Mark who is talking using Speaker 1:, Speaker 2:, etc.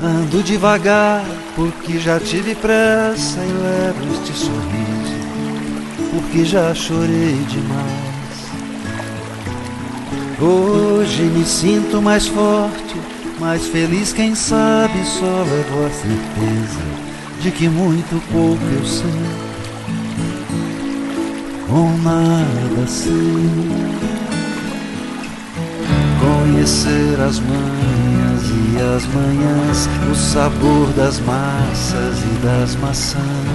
Speaker 1: Ando devagar porque já tive pressa e levo este sorriso porque já chorei demais. Hoje me sinto mais forte, mais feliz, quem sabe só levo a certeza de que muito pouco eu sei, com nada sei. Conhecer as manhas e as manhãs, o sabor das massas e das maçãs.